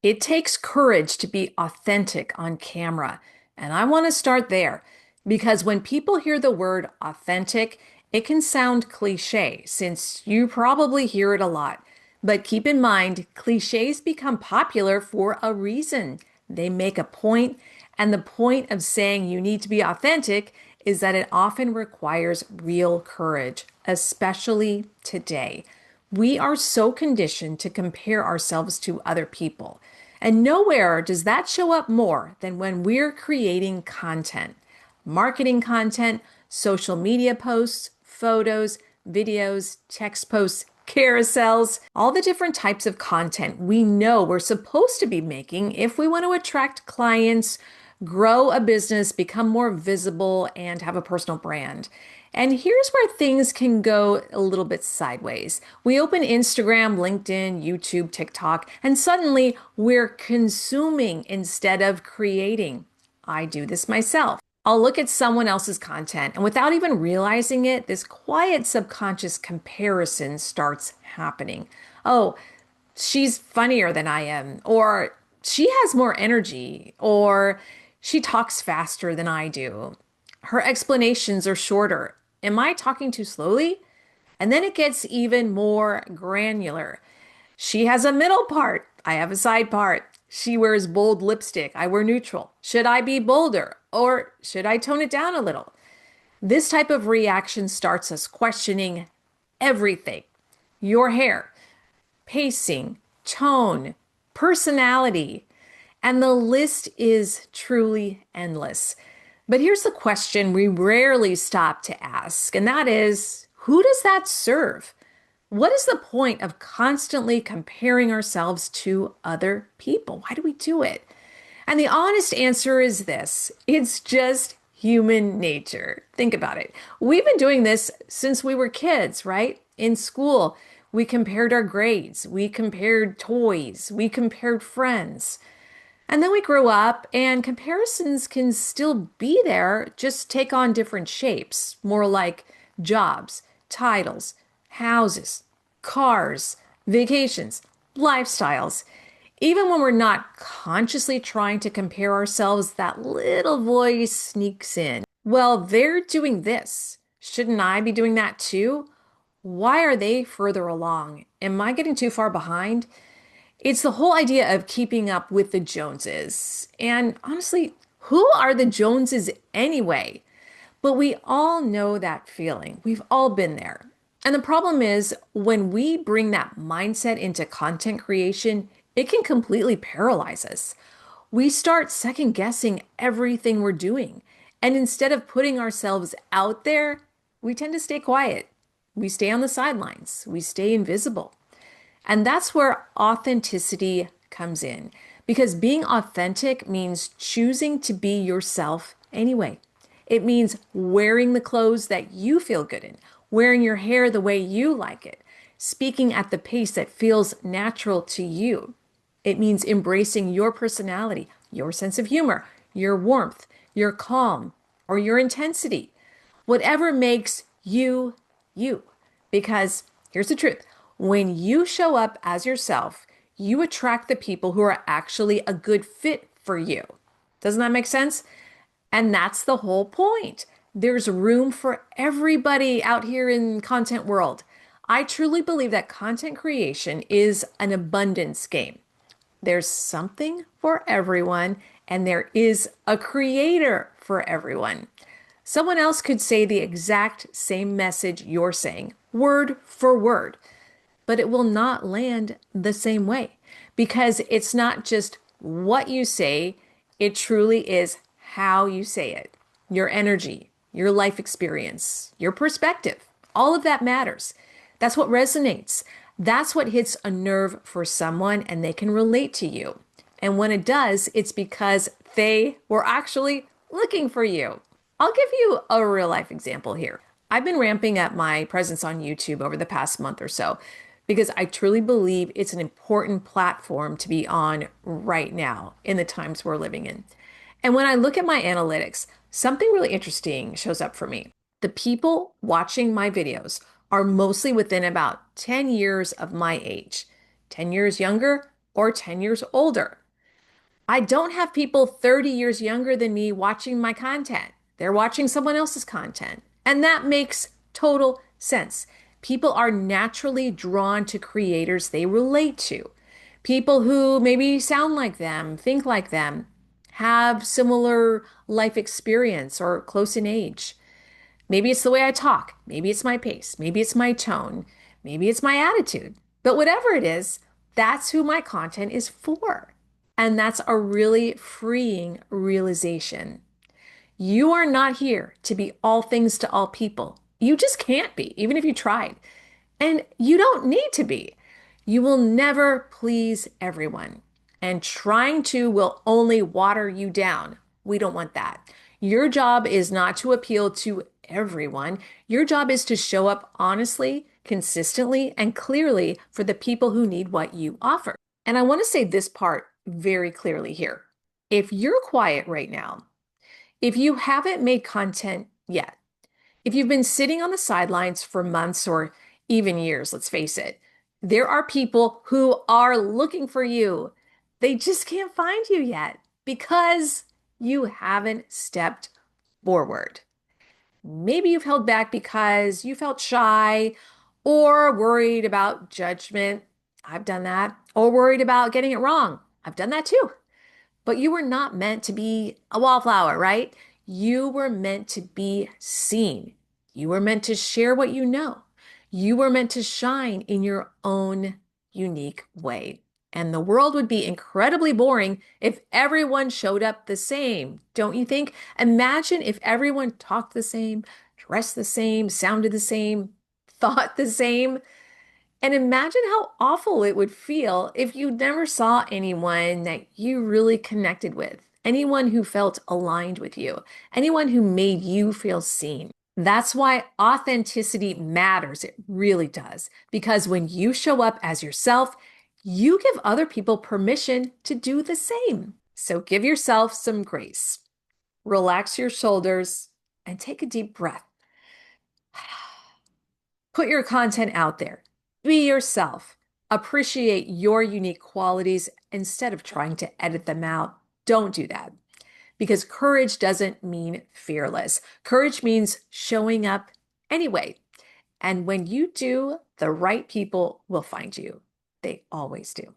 It takes courage to be authentic on camera. And I want to start there because when people hear the word authentic, it can sound cliche since you probably hear it a lot. But keep in mind, cliches become popular for a reason. They make a point, and the point of saying you need to be authentic is that it often requires real courage, especially today. We are so conditioned to compare ourselves to other people. And nowhere does that show up more than when we're creating content, marketing content, social media posts, photos, videos, text posts, carousels, all the different types of content we know we're supposed to be making if we want to attract clients, grow a business, become more visible, and have a personal brand. And here's where things can go a little bit sideways. We open Instagram, LinkedIn, YouTube, TikTok, and suddenly we're consuming instead of creating. I do this myself. I'll look at someone else's content, and without even realizing it, this quiet subconscious comparison starts happening. Oh, she's funnier than I am, or she has more energy, or she talks faster than I do. Her explanations are shorter. Am I talking too slowly? And then it gets even more granular. She has a middle part. I have a side part. She wears bold lipstick. I wear neutral. Should I be bolder or should I tone it down a little? This type of reaction starts us questioning everything: your hair, pacing, tone, personality, and the list is truly endless. But here's the question we rarely stop to ask, and that is, who does that serve? What is the point of constantly comparing ourselves to other people? Why do we do it? And the honest answer is this: it's just human nature. Think about it. We've been doing this since we were kids, right? In school, we compared our grades, we compared toys, we compared friends. And then we grew up, and comparisons can still be there, just take on different shapes, more like jobs, titles, houses, cars, vacations, lifestyles. Even when we're not consciously trying to compare ourselves, that little voice sneaks in. Well, they're doing this. Shouldn't I be doing that too? Why are they further along? Am I getting too far behind? It's the whole idea of keeping up with the Joneses. And honestly, who are the Joneses anyway? But we all know that feeling. We've all been there. And the problem is when we bring that mindset into content creation, it can completely paralyze us. We start second guessing everything we're doing. And instead of putting ourselves out there, we tend to stay quiet. We stay on the sidelines. We stay invisible. And that's where authenticity comes in. Because being authentic means choosing to be yourself anyway. It means wearing the clothes that you feel good in, wearing your hair the way you like it, speaking at the pace that feels natural to you. It means embracing your personality, your sense of humor, your warmth, your calm, or your intensity. Whatever makes you, you. Because here's the truth: when you show up as yourself, you attract the people who are actually a good fit for you. Doesn't that make sense? And that's the whole point. There's room for everybody out here in content world. I truly believe that content creation is an abundance game. There's something for everyone, and there is a creator for everyone. Someone else could say the exact same message you're saying, word for word, but it will not land the same way because it's not just what you say, it truly is how you say it. Your energy, your life experience, your perspective, all of that matters. That's what resonates. That's what hits a nerve for someone and they can relate to you. And when it does, it's because they were actually looking for you. I'll give you a real life example here. I've been ramping up my presence on YouTube over the past month or so because I truly believe it's an important platform to be on right now in the times we're living in. And when I look at my analytics, something really interesting shows up for me. The people watching my videos are mostly within about 10 years of my age. 10 years younger, or 10 years older. I don't have people 30 years younger than me watching my content. They're watching someone else's content. And that makes total sense. People are naturally drawn to creators they relate to. People who maybe sound like them, think like them, have similar life experience or close in age. Maybe it's the way I talk. Maybe it's my pace. Maybe it's my tone. Maybe it's my attitude. But whatever it is, that's who my content is for. And that's a really freeing realization. You are not here to be all things to all people. You just can't be, even if you tried. And you don't need to be. You will never please everyone. And trying to will only water you down. We don't want that. Your job is not to appeal to everyone. Your job is to show up honestly, consistently, and clearly for the people who need what you offer. And I want to say this part very clearly here. If you're quiet right now, if you haven't made content yet, if you've been sitting on the sidelines for months or even years, let's face it, there are people who are looking for you. They just can't find you yet because you haven't stepped forward. Maybe you've held back because you felt shy or worried about judgment. I've done that. Or worried about getting it wrong. I've done that too. But you were not meant to be a wallflower, right? You were meant to be seen. You were meant to share what you know. You were meant to shine in your own unique way. And the world would be incredibly boring if everyone showed up the same, don't you think? Imagine if everyone talked the same, dressed the same, sounded the same, thought the same. And imagine how awful it would feel if you never saw anyone that you really connected with, anyone who felt aligned with you, anyone who made you feel seen. That's why authenticity matters. It really does. Because when you show up as yourself, you give other people permission to do the same. So give yourself some grace. Relax your shoulders and take a deep breath. Put your content out there. Be yourself. Appreciate your unique qualities instead of trying to edit them out. Don't do that because courage doesn't mean fearless. Courage means showing up anyway. And when you do, the right people will find you. They always do.